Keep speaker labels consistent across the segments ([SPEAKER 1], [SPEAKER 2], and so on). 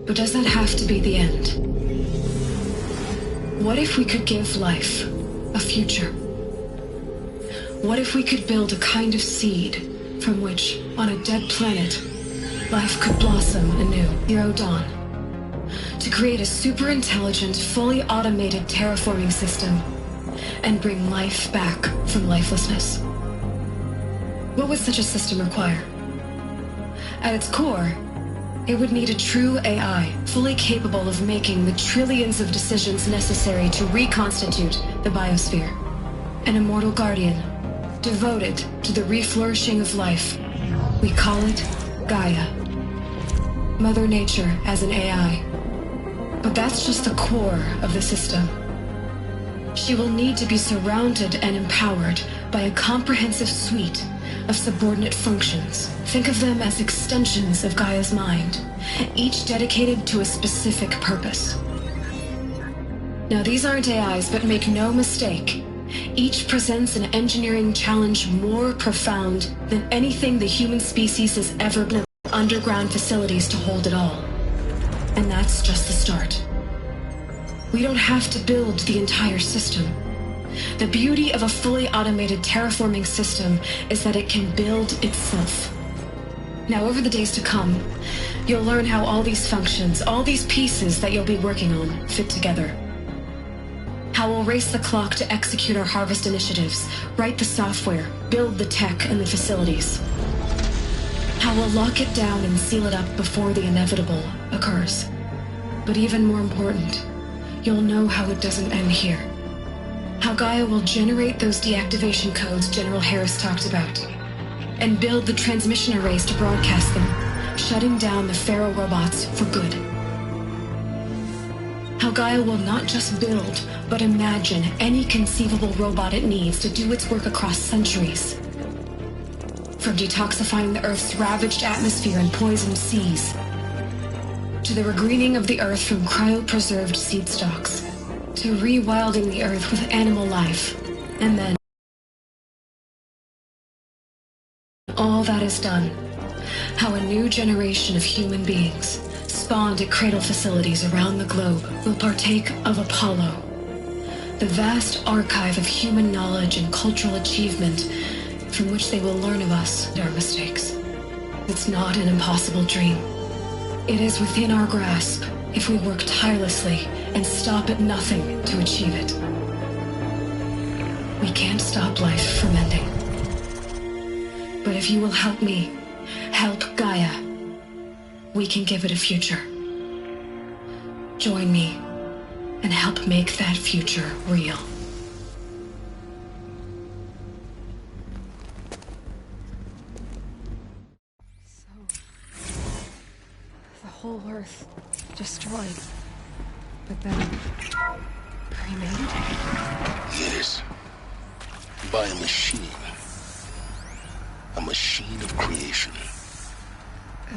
[SPEAKER 1] But does that have to be the end? What if we could give life a future? What if we could build a kind of seed from which, on a dead planet, life could blossom anew, Zero Dawn, to create a super-intelligent, fully automated terraforming system and bring life back from lifelessness? What would such a system require? At its core, it would need a true AI, fully capable of making the trillions of decisions necessary to reconstitute the biosphere. An immortal guardian, devoted to the reflourishing of life. We call it Gaia. Mother Nature as an AI. But that's just the core of the system. She will need to be surrounded and empowered by a comprehensive suite of subordinate functions. Think of them as extensions of Gaia's mind, each dedicated to a specific purpose. Now, these aren't AIs, but make no mistake, each presents an engineering challenge more profound than anything the human species has ever built. Underground facilities to hold it all. And that's just the start. We don't have to build the entire system. The beauty of a fully automated terraforming system is that it can build itself. Now, over the days to come, you'll learn how all these functions, all these pieces that you'll be working on, fit together. How we'll race the clock to execute our harvest initiatives, write the software, build the tech and the facilities. How we'll lock it down and seal it up before the inevitable occurs. But even more important, you'll know how it doesn't end here. How Gaia will generate those deactivation codes General Harris talked about, and build the transmission arrays to broadcast them, shutting down the Pharaoh robots for good. How Gaia will not just build, but imagine any conceivable robot it needs to do its work across centuries. From detoxifying the Earth's ravaged atmosphere and poisoned seas, to the regreening of the Earth from cryopreserved seed stalks, to rewilding the Earth with animal life, and then all that is done, how a new generation of human beings, spawned at cradle facilities around the globe, will partake of Apollo, the vast archive of human knowledge and cultural achievement from which they will learn of us and our mistakes. It's not an impossible dream. It is within our grasp if we work tirelessly and stop at nothing to achieve it. We can't stop life from ending. But if you will help me, help Gaia, we can give it a future. Join me and help make that future real.
[SPEAKER 2] Whole Earth destroyed, but then cremated?
[SPEAKER 3] Yes. By a machine. A machine of creation.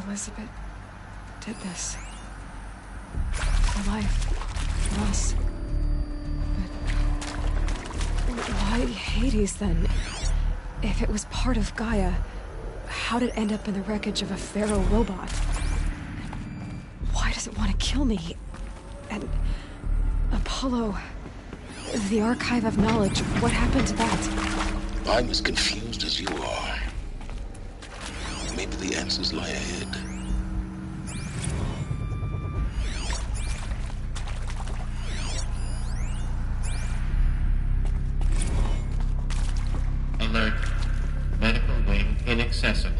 [SPEAKER 2] Elizabeth did this. For life. For us. But why Hades then? If it was part of Gaia, how did it end up in the wreckage of a Pharaoh robot? Why does it want to kill me? And Apollo, the archive of knowledge, what happened to that?
[SPEAKER 3] I'm as confused as you are. Maybe the answers lie ahead.
[SPEAKER 4] Alert. Medical wing inaccessible.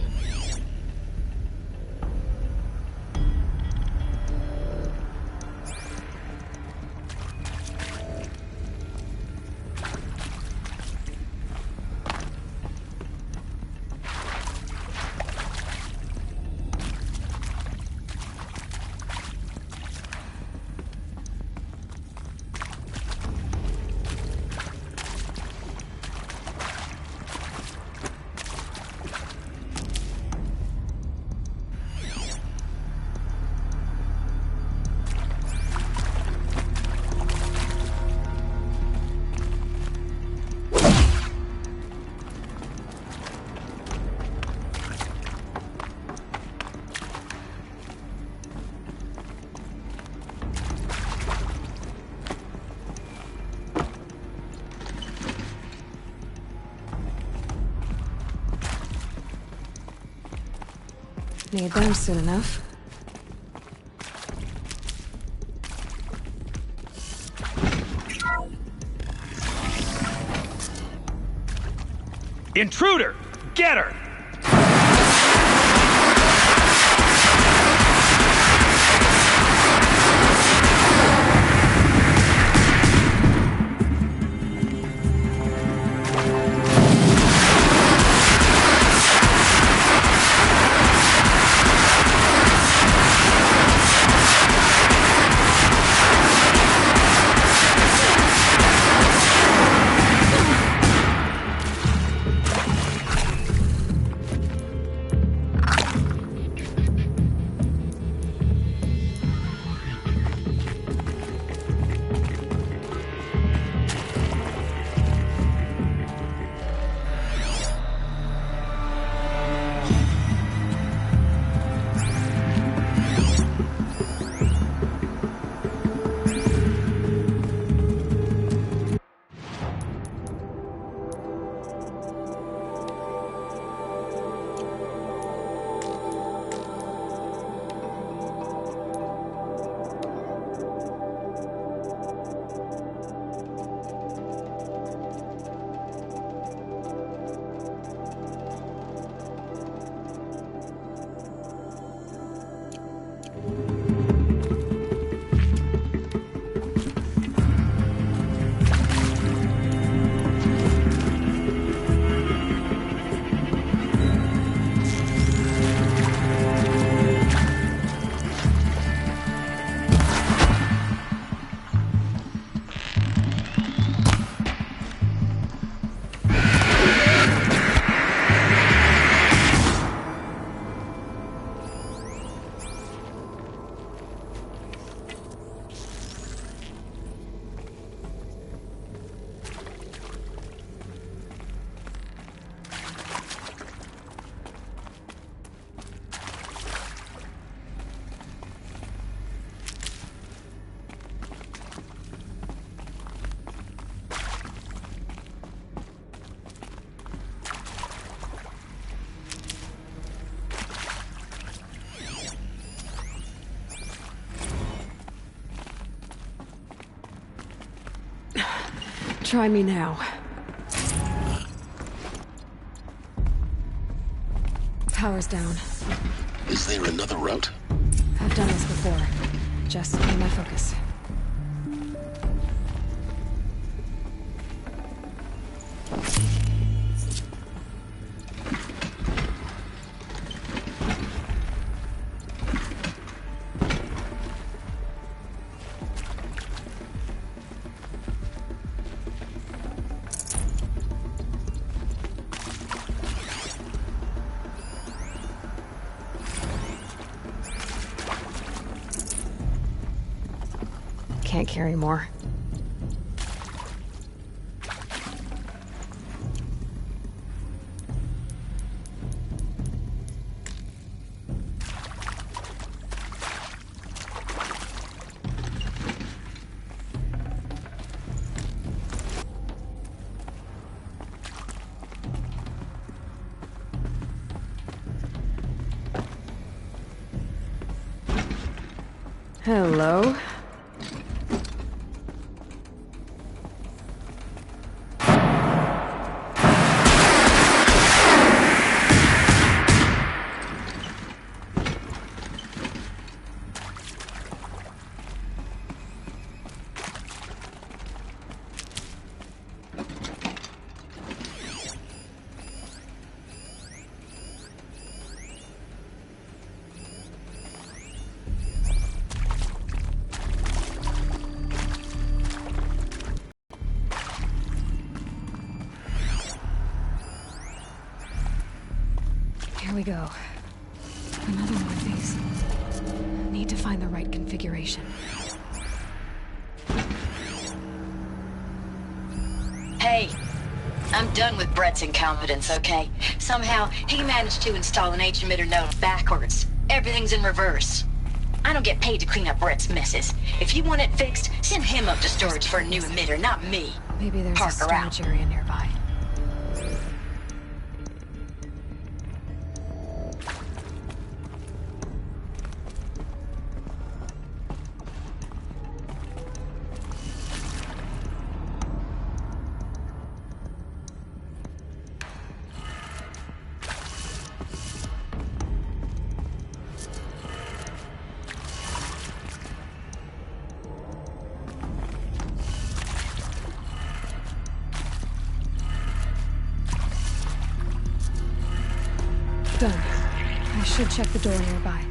[SPEAKER 2] Need them soon enough.
[SPEAKER 5] Intruder! Get her!
[SPEAKER 2] Try me now. Power's down.
[SPEAKER 3] Is there another route?
[SPEAKER 2] I've done this before. Just need my focus. Can't carry more. Hello? Here we go. Another one of these. Need to find the right configuration.
[SPEAKER 6] Hey, I'm done with Brett's incompetence, okay? Somehow, he managed to install an H-emitter node backwards. Everything's in reverse. I don't get paid to clean up Brett's messes. If you want it fixed, send him up to storage for a new emitter, not me.
[SPEAKER 2] Maybe there's
[SPEAKER 6] Parker
[SPEAKER 2] a storage area nearby. I should check the door nearby.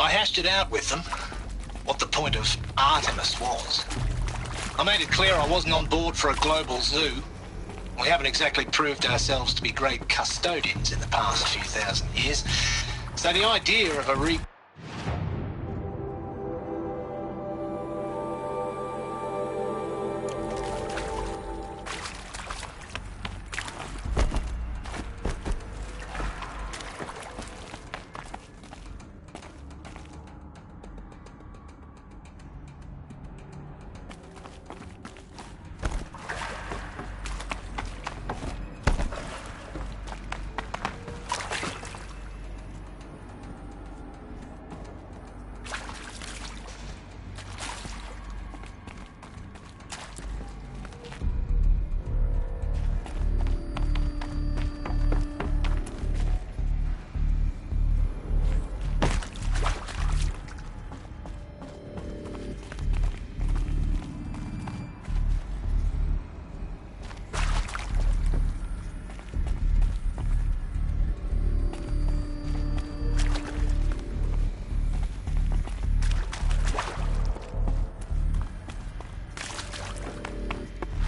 [SPEAKER 5] I hashed it out with them, what the point of Artemis was. I made it clear I wasn't on board for a global zoo. We haven't exactly proved ourselves to be great custodians in the past few thousand years. So the idea of a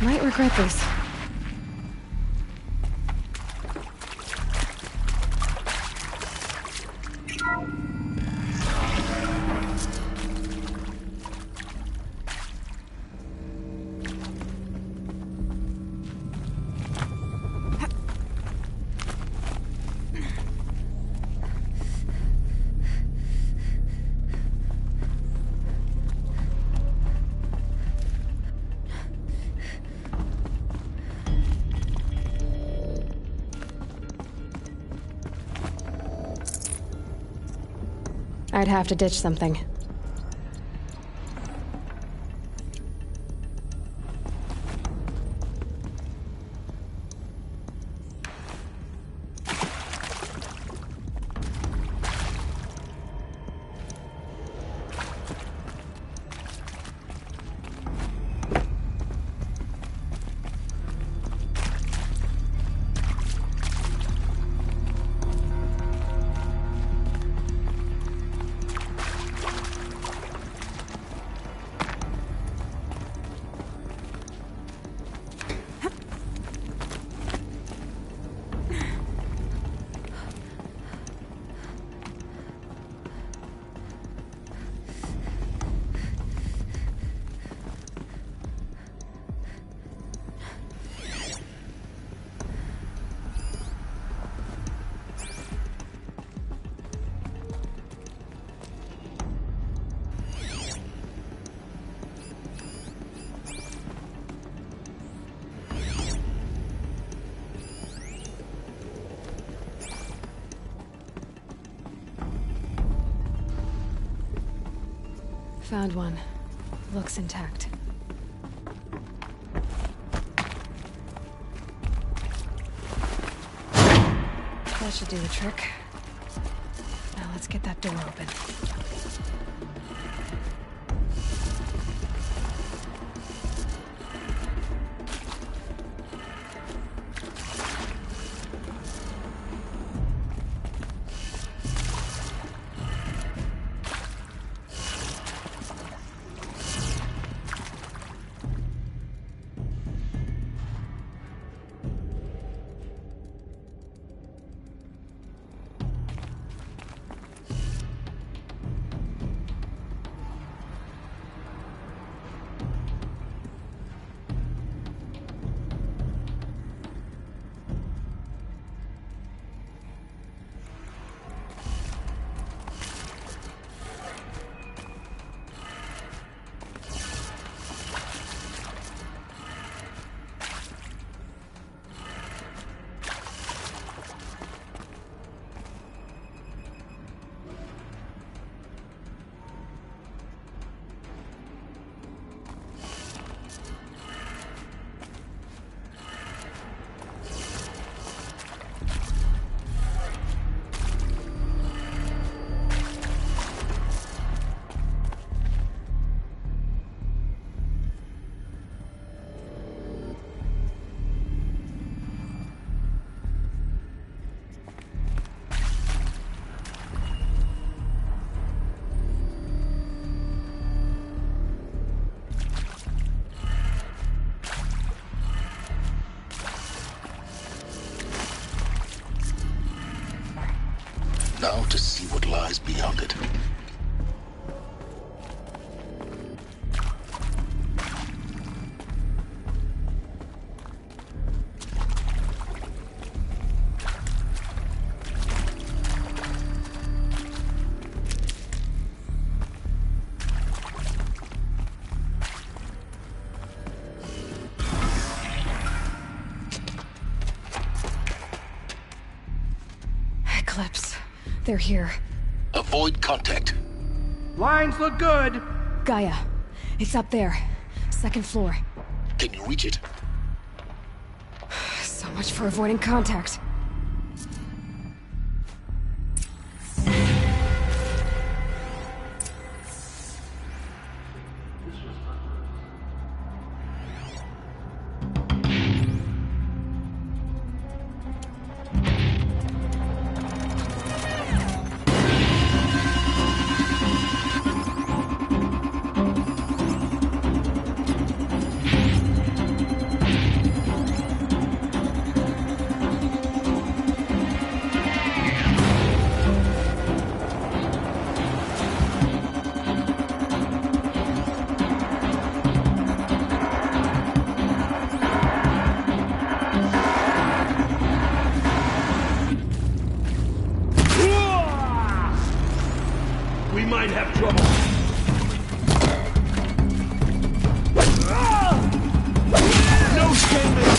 [SPEAKER 2] Might regret this. I'd have to ditch something. Found one. Looks intact. That should do the trick. Now let's get that door open.
[SPEAKER 3] Now to see what lies beyond it.
[SPEAKER 2] Eclipse. They're here.
[SPEAKER 3] Avoid contact.
[SPEAKER 7] Lines look good.
[SPEAKER 2] Gaia. It's up there. Second floor.
[SPEAKER 3] Can you reach it?
[SPEAKER 2] So much for avoiding contact.
[SPEAKER 7] We might have trouble. No shaming.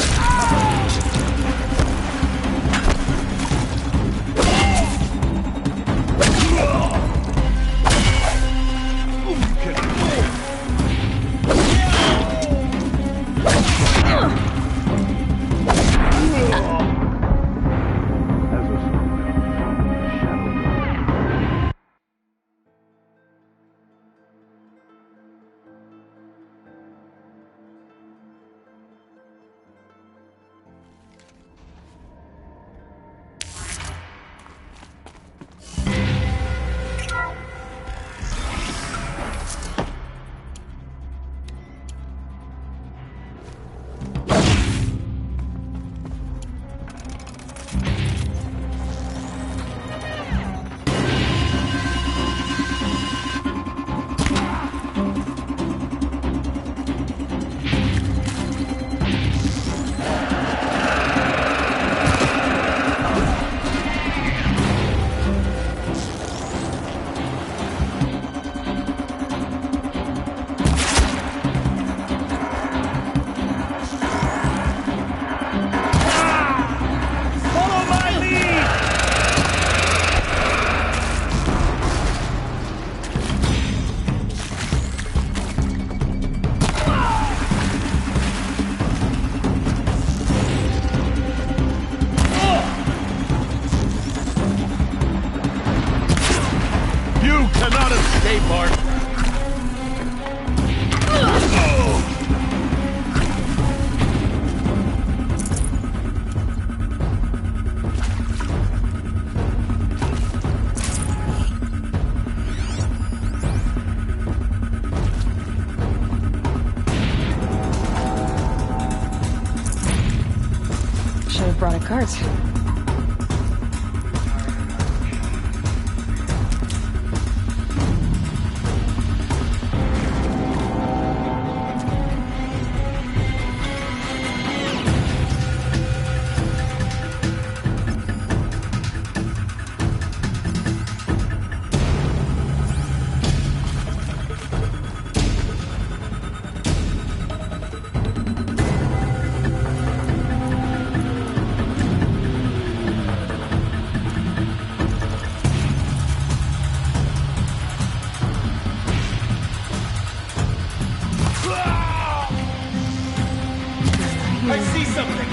[SPEAKER 2] Brought a cart.
[SPEAKER 7] I see something!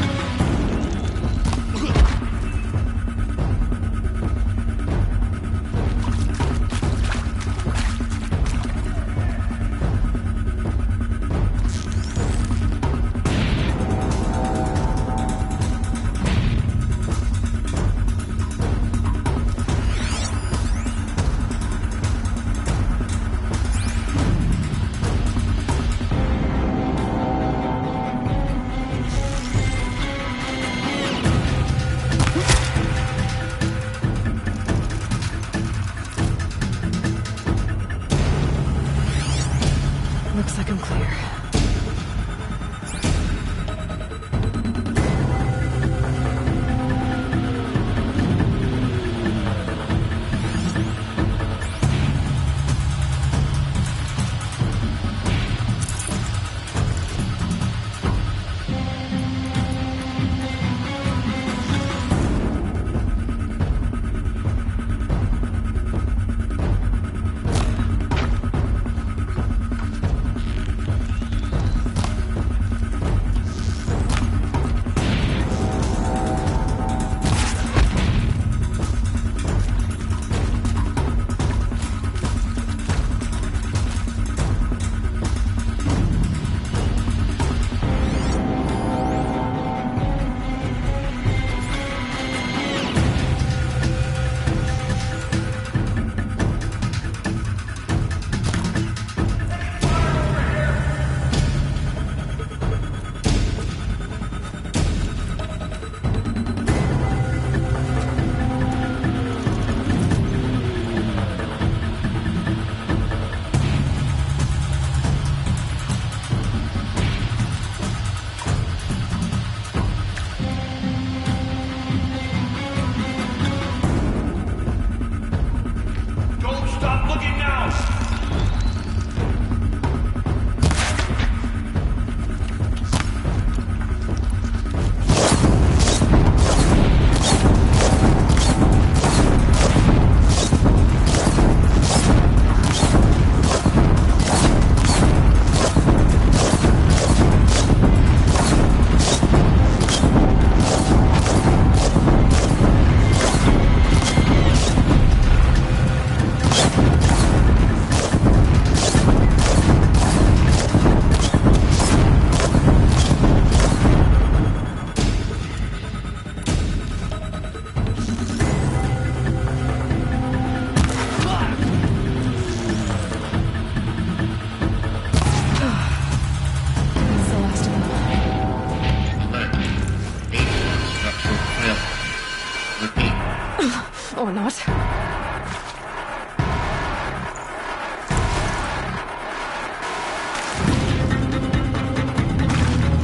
[SPEAKER 2] or not.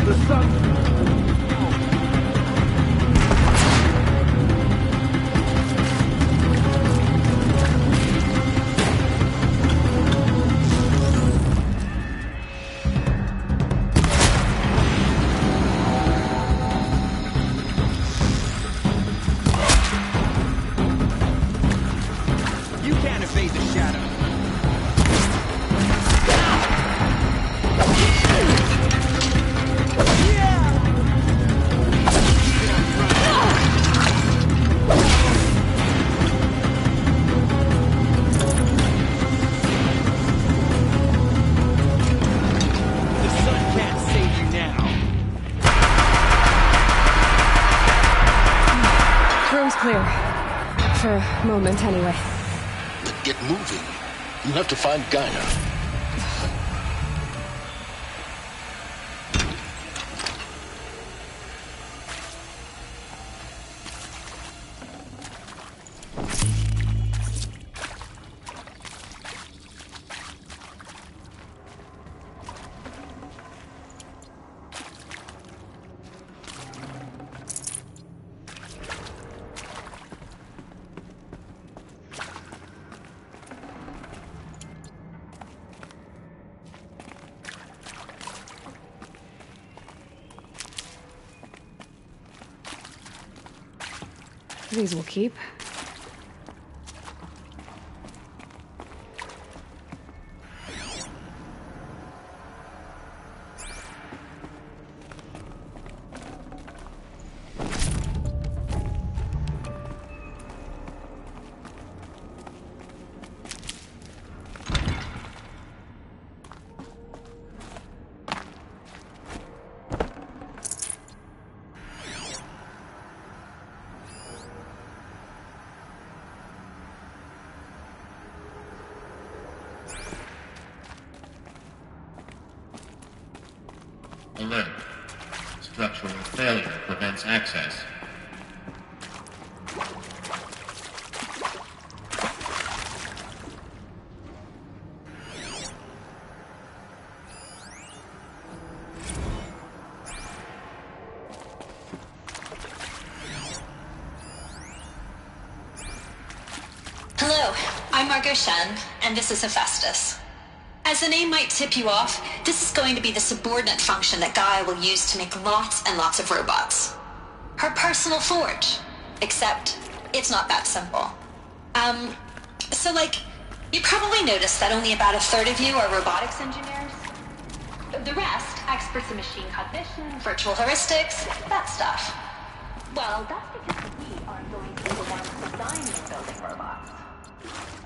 [SPEAKER 7] The sun.
[SPEAKER 8] You can't evade the shadow. The sun can't save you now.
[SPEAKER 2] Room's clear. For a moment, anyway.
[SPEAKER 3] But get moving. You have to find Gaia.
[SPEAKER 2] These will keep.
[SPEAKER 4] Alert. Structural failure prevents access.
[SPEAKER 6] Hello, I'm Margot Shen, and this is Hephaestus. As the name might tip you off, this is going to be the subordinate function that Gaia will use to make lots and lots of robots. Her personal forge. Except, it's not that simple. You probably noticed that only about a third of you are robotics engineers. The rest, experts in machine cognition, virtual heuristics, that stuff. Well, that's because we aren't going to be the ones designing and building robots.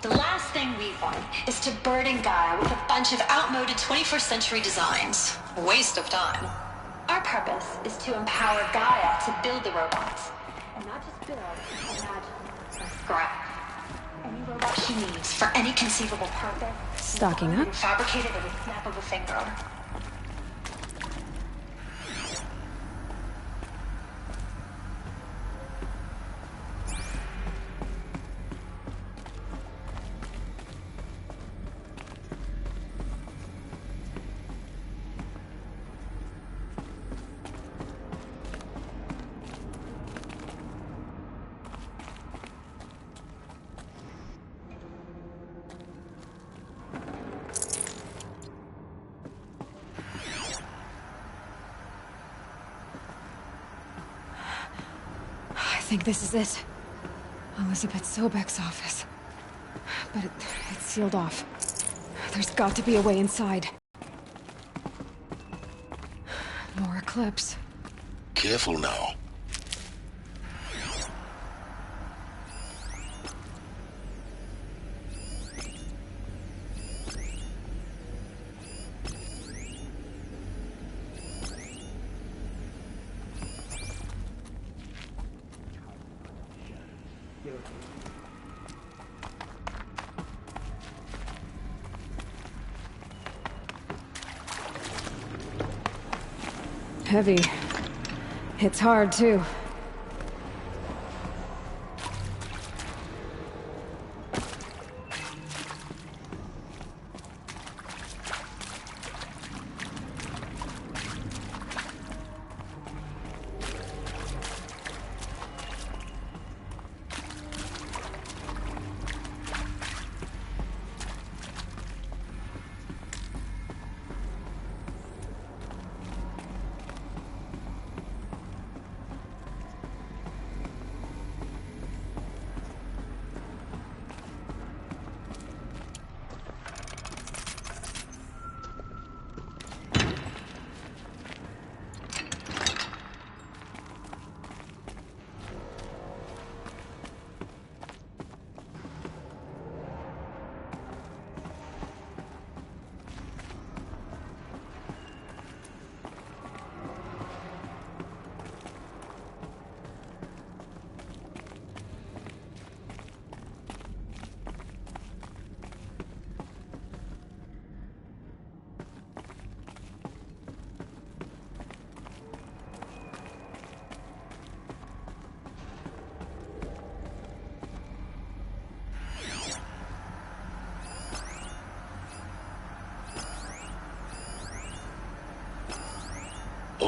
[SPEAKER 6] The last thing we want is to burden Gaia with a bunch of outmoded 21st century designs. A waste of time. Our purpose is to empower Gaia to build the robots. And not just build, imagine, from scratch. Any robot she needs for any conceivable purpose.
[SPEAKER 2] Stocking up.
[SPEAKER 6] Fabricated at a snap of a finger.
[SPEAKER 2] I think this is it. Elizabeth Sobek's office. But it's sealed off. There's got to be a way inside. More Eclipse.
[SPEAKER 3] Careful now.
[SPEAKER 2] Heavy. Hits hard, too.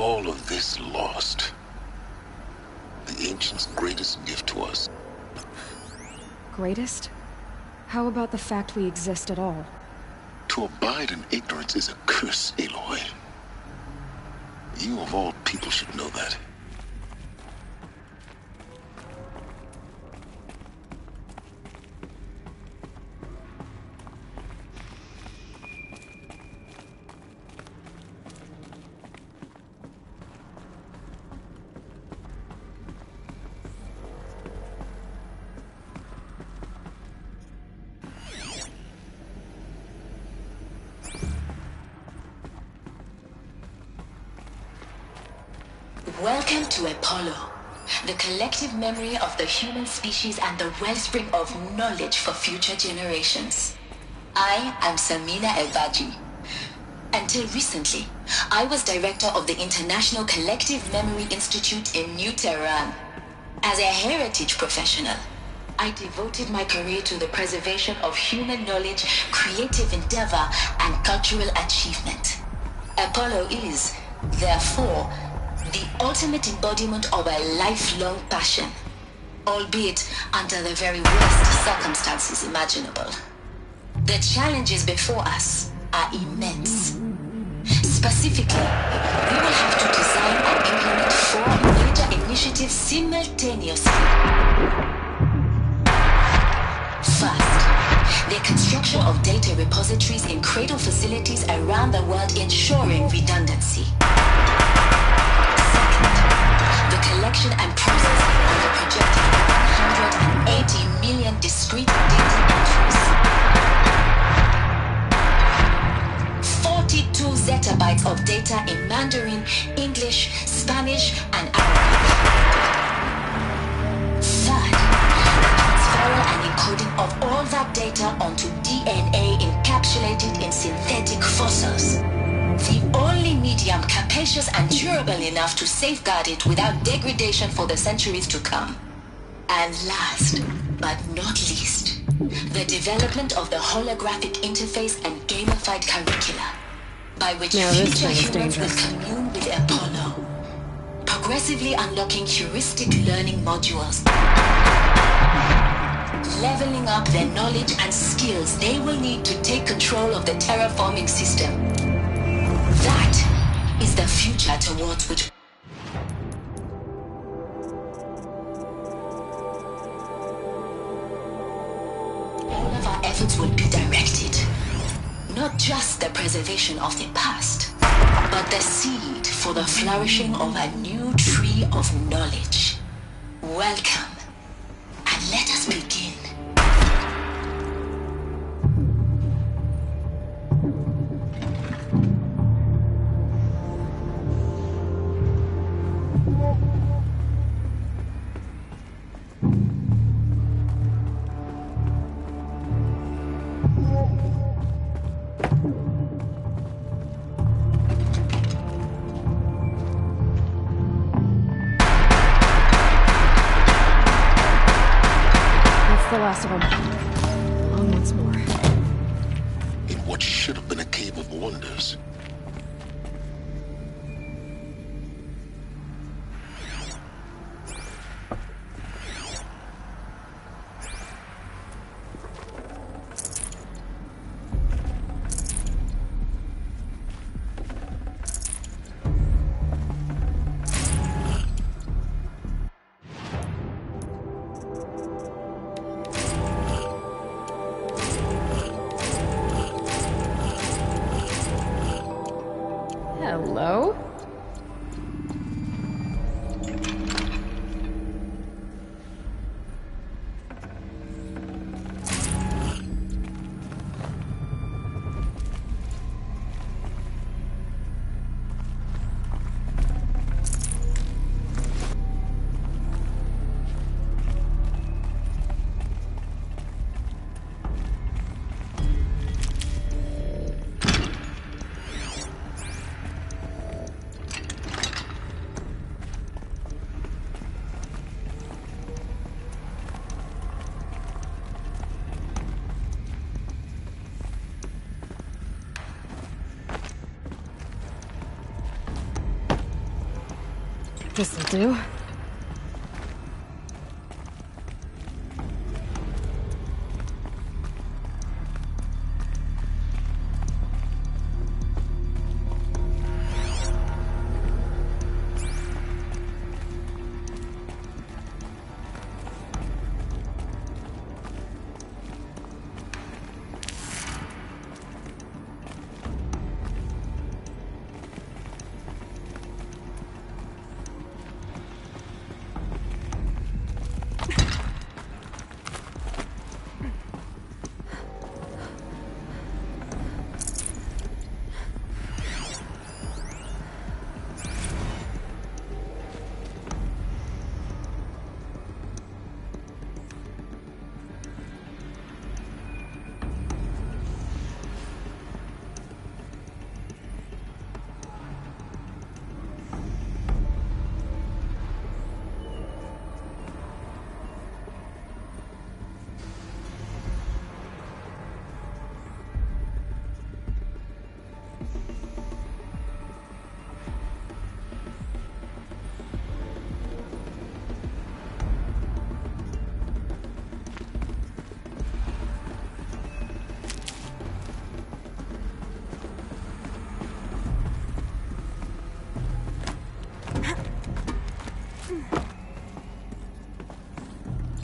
[SPEAKER 3] all of this lost, the Ancients' greatest gift to us.
[SPEAKER 2] Greatest? How about the fact we exist at all?
[SPEAKER 3] To abide in ignorance is a curse, Aloy. You of all people should know that.
[SPEAKER 6] Welcome to Apollo, the collective memory of the human species and the wellspring of knowledge for future generations. I am Samina El-Baji. Until recently, I was director of the International Collective Memory Institute in New Tehran. As a heritage professional, I devoted my career to the preservation of human knowledge, creative endeavor, and cultural achievement. Apollo is, therefore, the ultimate embodiment of a lifelong passion, albeit under the very worst circumstances imaginable. The challenges before us are immense. Specifically, we will have to design and implement 4 major initiatives simultaneously. First, the construction of data repositories in cradle facilities around the world, ensuring redundancy. Collection and processing of the projected 180 million discrete data entries. 42 zettabytes of data in Mandarin, English, Spanish, and Arabic. Third, the transferal and encoding of all that data onto DNA encapsulated in synthetic fossils. The only medium capacious and durable enough to safeguard it without degradation for the centuries to come. And last, but not least, the development of the holographic interface and gamified curricula, by which future humans will commune with Apollo, progressively unlocking heuristic learning modules, leveling up their knowledge and skills they will need to take control of the terraforming system. That is the future towards which all of our efforts will be directed. Not just the preservation of the past, but the seed for the flourishing of a new tree of knowledge. Welcome, and let us begin.
[SPEAKER 2] The last of them. On once more.
[SPEAKER 3] In what should have been a cave of wonders.
[SPEAKER 2] This'll do.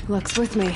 [SPEAKER 2] Luck's with me.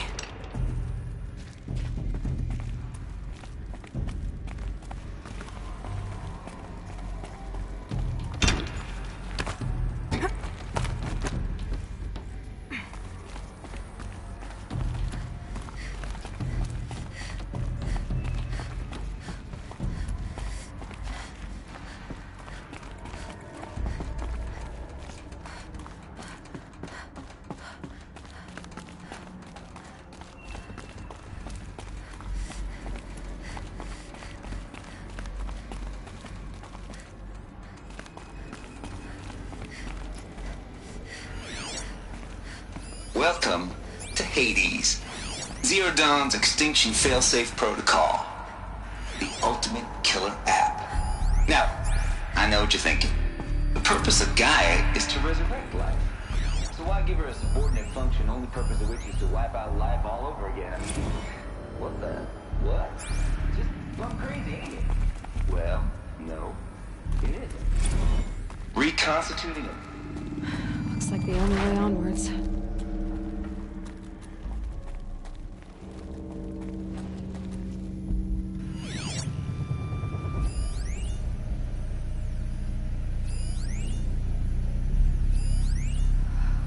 [SPEAKER 9] Welcome to Hades, Zero Dawn's extinction failsafe protocol. The ultimate killer app. Now, I know what you're thinking. The purpose of Gaia is to resurrect life. So why give her a subordinate function, only purpose of which is to wipe out life all over again? I mean, what? Just plumb crazy, ain't it? Well, no, it isn't. Reconstituting it.
[SPEAKER 2] Looks like the only way onwards.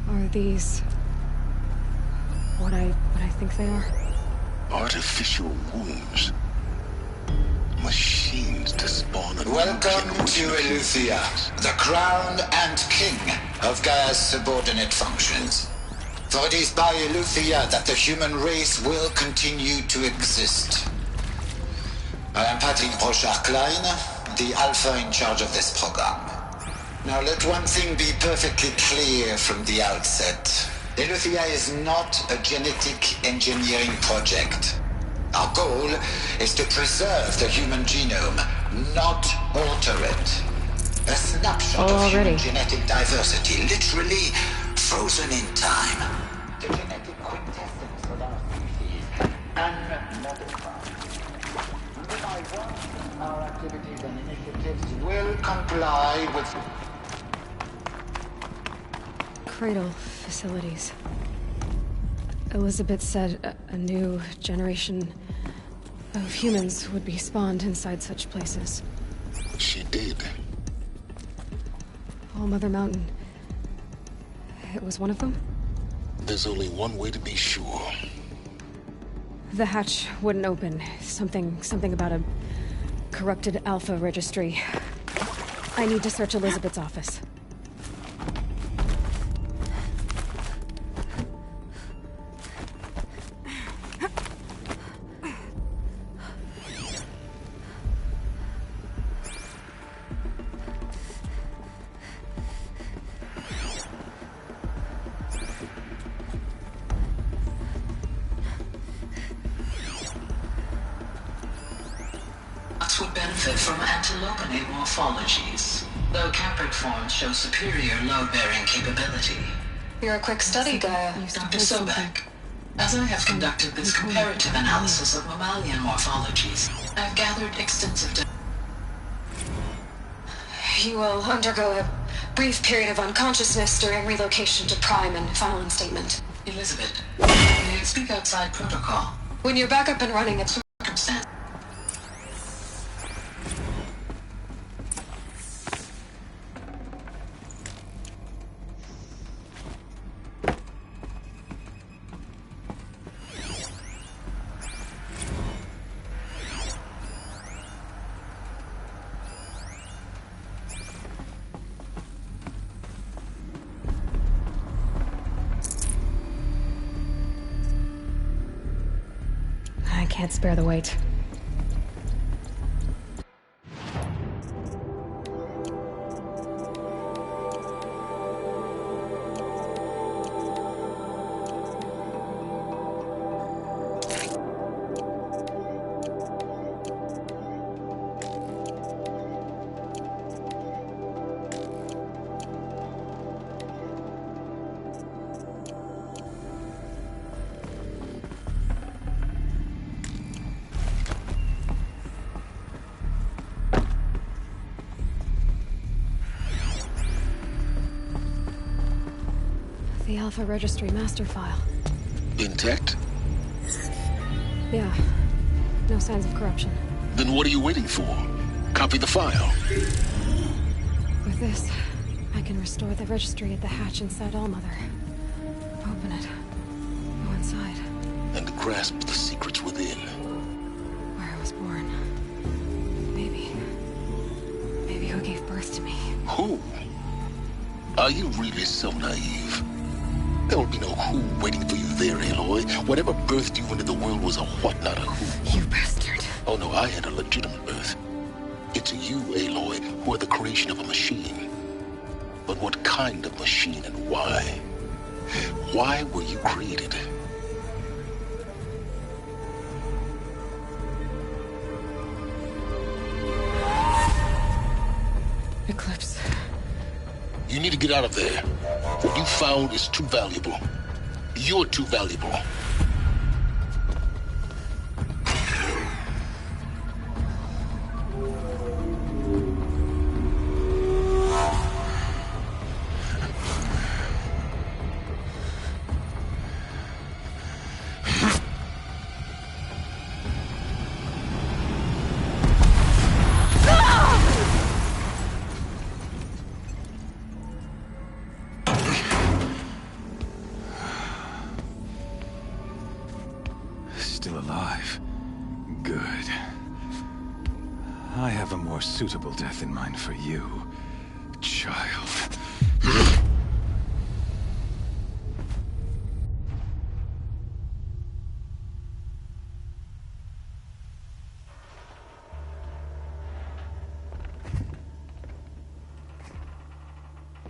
[SPEAKER 2] Are these what I think they are?
[SPEAKER 3] Artificial wombs. Machines to spawn a
[SPEAKER 10] Welcome to Eleuthia, the crown and king of Gaia's subordinate functions. For it is by Eleuthia that the human race will continue to exist. I am Patrick Brochard-Klein, the Alpha in charge of this program. Now let one thing be perfectly clear from the outset. Eleuthia is not a genetic engineering project. Our goal is to preserve the human genome, not alter it. A snapshot of human genetic diversity, literally frozen in time. The genetic quintessence of our species, unmodified. By one, our activities and initiatives will comply with
[SPEAKER 2] Cradle facilities. Elizabeth said a new generation of humans would be spawned inside such places.
[SPEAKER 3] She did.
[SPEAKER 2] All Mother Mountain. It was one of them?
[SPEAKER 3] There's only one way to be sure.
[SPEAKER 2] The hatch wouldn't open. Something about a corrupted Alpha registry. I need to search Elizabeth's office.
[SPEAKER 10] would benefit from antilopinate morphologies.
[SPEAKER 11] though Caprid forms show superior load-bearing capability.
[SPEAKER 1] You're a quick study, Gaia.
[SPEAKER 11] Dr. Sobek, as I have conducted this comparative analysis of mammalian morphologies, I've gathered extensive data.
[SPEAKER 1] You will undergo a brief period of unconsciousness during relocation to Prime and final instatement.
[SPEAKER 11] Elizabeth, may I speak outside protocol?
[SPEAKER 1] When you're back up and running, it's
[SPEAKER 11] circumstance.
[SPEAKER 2] I can't spare the weight. The Alpha Registry master file.
[SPEAKER 3] Intact?
[SPEAKER 2] Yeah. No signs of corruption.
[SPEAKER 3] Then what are you waiting for? Copy the file.
[SPEAKER 2] With this, I can restore the registry at the hatch inside Allmother. Open it. Go inside.
[SPEAKER 3] And grasp the secrets within.
[SPEAKER 2] Where I was born. Maybe who gave birth to me.
[SPEAKER 3] Who? Are you really so naive? There will be no who waiting for you there, Aloy. Whatever birthed you into the world was a what, not a who.
[SPEAKER 2] You bastard.
[SPEAKER 3] Oh no, I had a legitimate birth. It's you, Aloy, who are the creation of a machine. But what kind of machine and why? Why were you created?
[SPEAKER 2] Eclipse.
[SPEAKER 3] You need to get out of there. What you found is too valuable. You're too valuable.
[SPEAKER 12] Still alive. Good. I have a more suitable death in mind for you, child.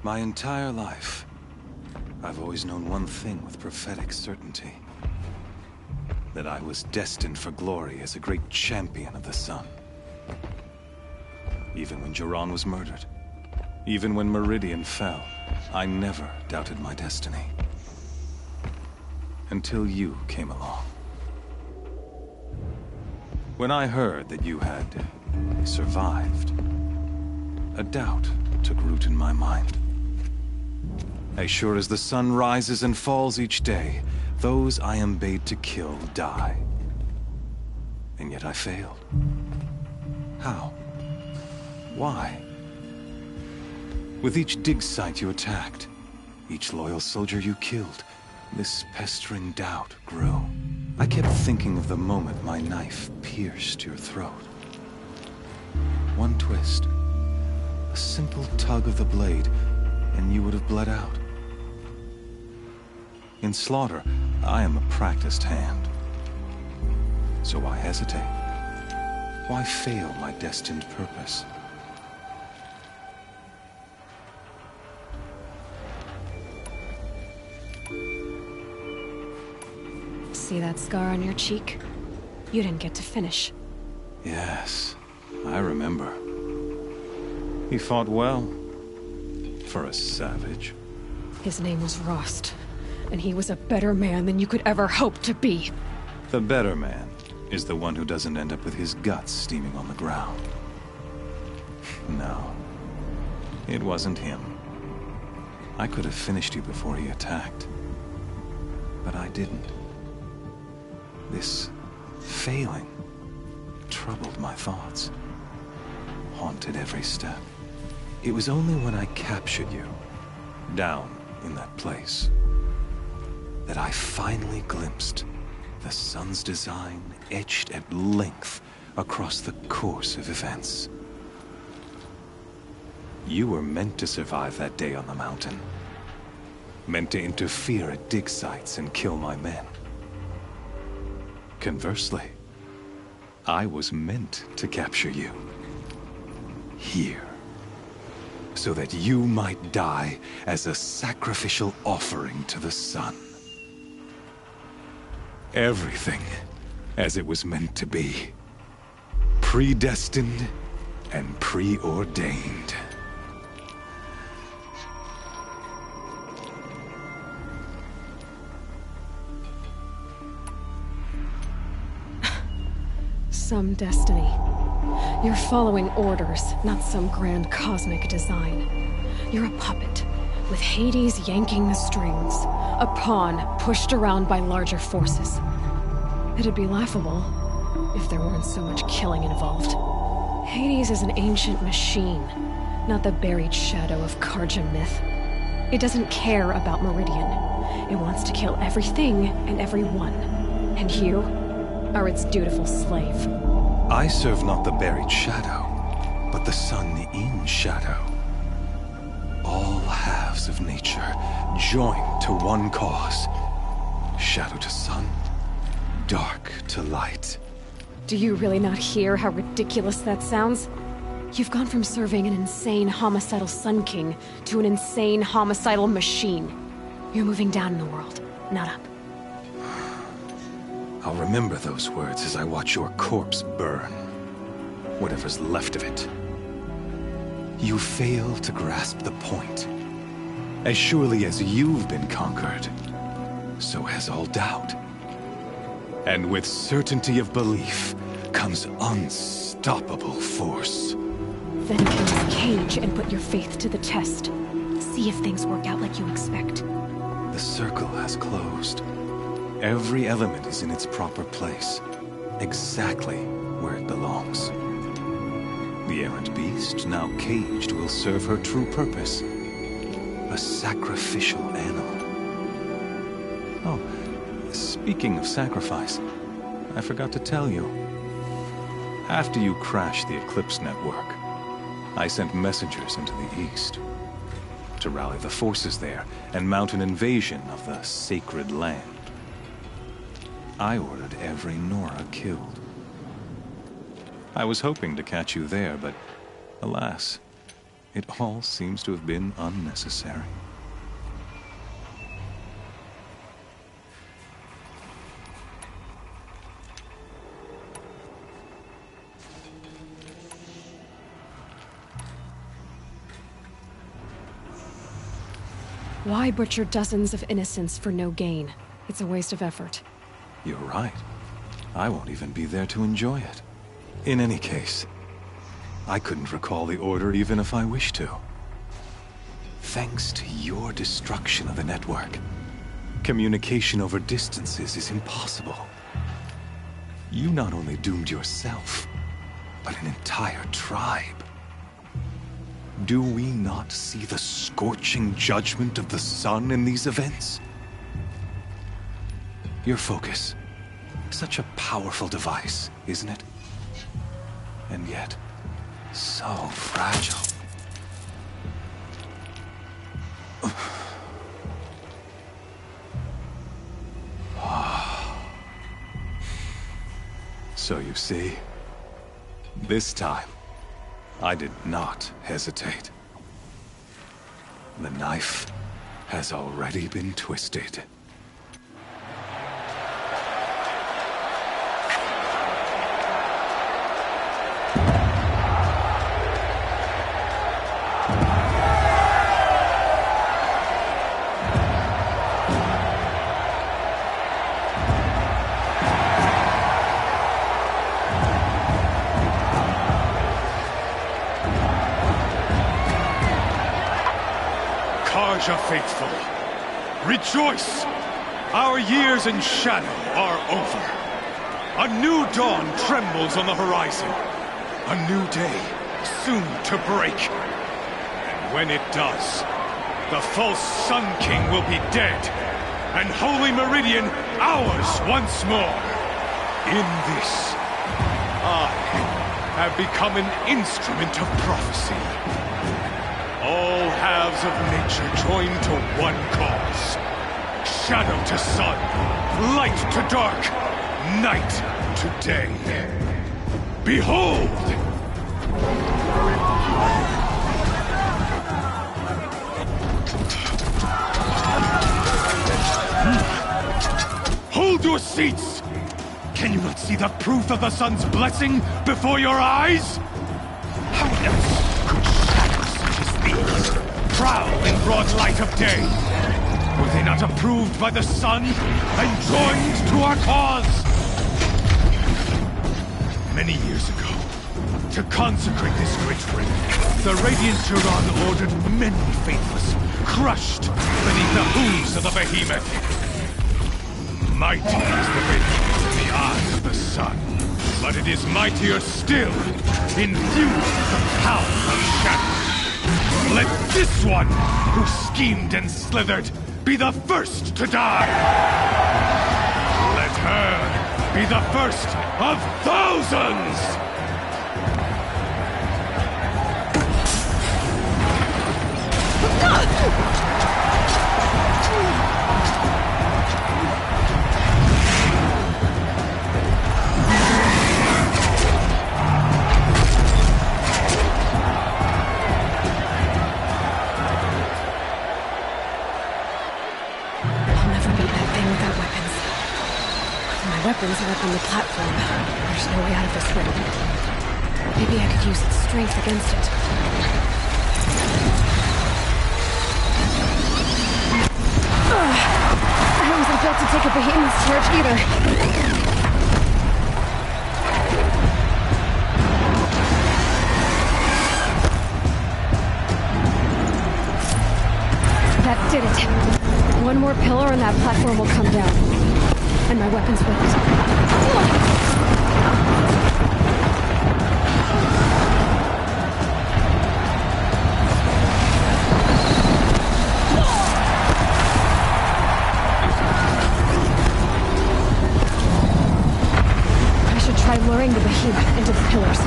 [SPEAKER 12] My entire life, I've always known one thing with prophetic certainty. That I was destined for glory as a great champion of the sun. Even when Jiran was murdered, even when Meridian fell, I never doubted my destiny. Until you came along. When I heard that you had survived, a doubt took root in my mind. As sure as the sun rises and falls each day, those I am bade to kill die. And yet I failed. How? Why? With each dig site you attacked, each loyal soldier you killed, this pestering doubt grew. I kept thinking of the moment my knife pierced your throat. One twist, a simple tug of the blade, and you would have bled out. In slaughter, I am a practiced hand. So why hesitate? Why fail my destined purpose?
[SPEAKER 2] See that scar on your cheek? You didn't get to finish.
[SPEAKER 12] Yes, I remember. He fought well. For a savage.
[SPEAKER 2] His name was Rost, and he was a better man than you could ever hope to be.
[SPEAKER 12] The better man is the one who doesn't end up with his guts steaming on the ground. No, it wasn't him. I could have finished you before he attacked. But I didn't. This failing troubled my thoughts, haunted every step. It was only when I captured you, down in that place, that I finally glimpsed the sun's design etched at length across the course of events. You were meant to survive that day on the mountain. Meant to interfere at dig sites and kill my men. Conversely, I was meant to capture you. Here. So that you might die as a sacrificial offering to the sun. Everything as it was meant to be. Predestined and preordained.
[SPEAKER 2] Some destiny. You're following orders, not some grand cosmic design. You're a puppet, with Hades yanking the strings. A pawn pushed around by larger forces. It'd be laughable if there weren't so much killing involved. Hades is an ancient machine, not the buried shadow of Karja myth. It doesn't care about Meridian. It wants to kill everything and everyone. And you are its dutiful slave.
[SPEAKER 12] I serve not the buried shadow, but the sun in shadow. All halves of nature joined to one cause. Shadow to sun, dark to light.
[SPEAKER 2] Do you really not hear how ridiculous that sounds? You've gone from serving an insane homicidal Sun King to an insane homicidal machine. You're moving down in the world, not up.
[SPEAKER 12] I'll remember those words as I watch your corpse burn. Whatever's left of it. You fail to grasp the point. As surely as you've been conquered, so has all doubt. And with certainty of belief comes unstoppable force.
[SPEAKER 2] Then kill this cage and put your faith to the test. See if things work out like you expect.
[SPEAKER 12] The circle has closed. Every element is in its proper place, exactly where it belongs. The errant beast, now caged, will serve her true purpose. A sacrificial animal. Oh, speaking of sacrifice, I forgot to tell you. After you crashed the Eclipse network, I sent messengers into the east to rally the forces there and mount an invasion of the sacred land. I ordered every Nora killed. I was hoping to catch you there, but alas, it all seems to have been unnecessary.
[SPEAKER 2] Why butcher dozens of innocents for no gain? It's a waste of effort.
[SPEAKER 12] You're right. I won't even be there to enjoy it. In any case, I couldn't recall the order even if I wished to. Thanks to your destruction of the network, communication over distances is impossible. You not only doomed yourself, but an entire tribe. Do we not see the scorching judgment of the sun in these events? Your focus. Such a powerful device, isn't it? And yet, so fragile. So you see, this time, I did not hesitate. The knife has already been twisted. Asia faithful, rejoice! Our years in shadow are over. A new dawn trembles on the horizon. A new day soon to break. And when it does, the false Sun King will be dead, and Holy Meridian ours once more. In this, I have become an instrument of prophecy. All halves of nature join to one cause. Shadow to sun, light to dark, night to day. Behold! Hold your seats! Can you not see the proof of the sun's blessing before your eyes? How else could shadows such as these prowl in broad light of day? Were they not approved by the sun and joined to our cause? Many years ago, to consecrate this great ring, the Radiant Turan ordered many faithless, crushed beneath the hooves of the behemoth. Mighty is the ring in the eyes of the sun, but it is mightier still, infused with the power of shadow. Let this one, who schemed and slithered, be the first to die! Let her be the first of thousands!
[SPEAKER 2] Weapons are up on the platform. There's no way out of this ring. Maybe I could use its strength against it. I wasn't built to take a behemoth's charge either. That did it. One more pillar and that platform will come down. And my weapons with it. I should try luring the behemoth into the pillars.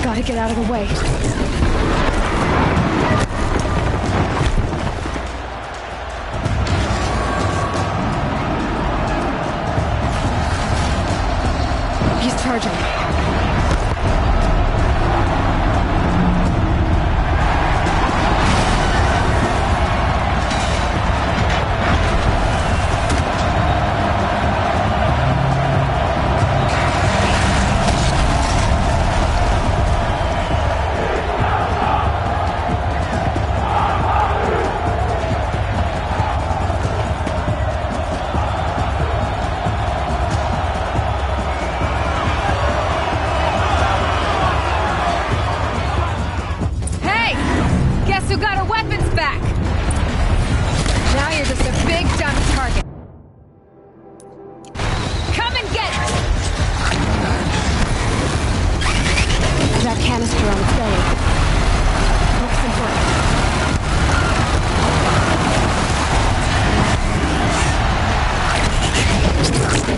[SPEAKER 2] Gotta get out of the way. He's charging.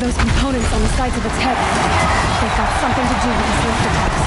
[SPEAKER 2] Those components on the sides of its head, they've got something to do with these lift attacks.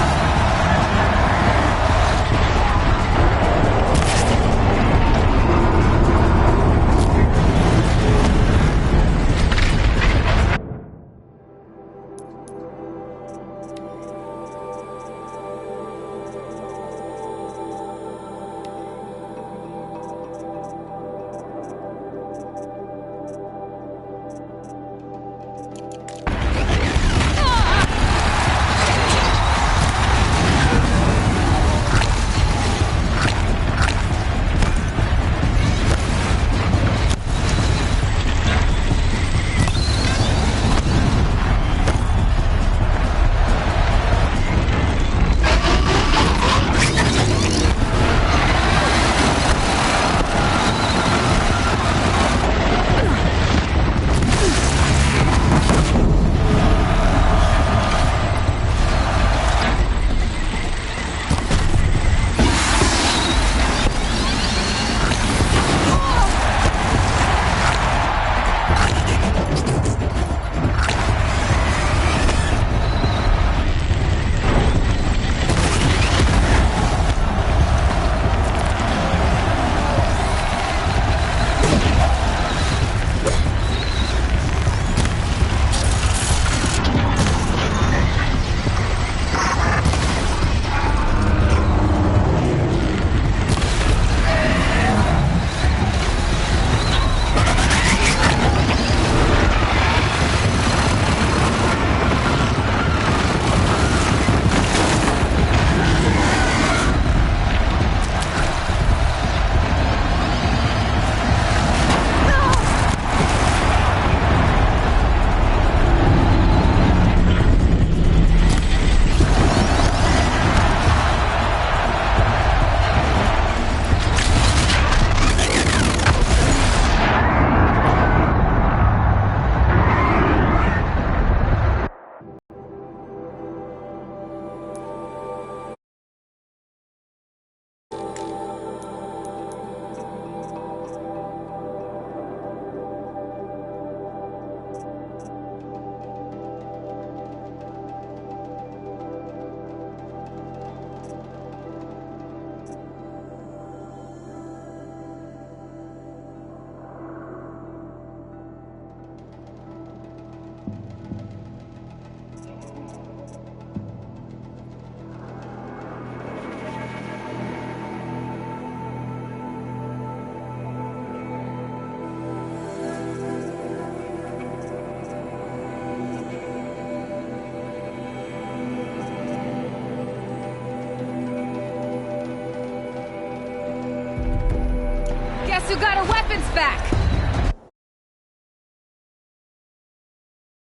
[SPEAKER 2] got her weapons back!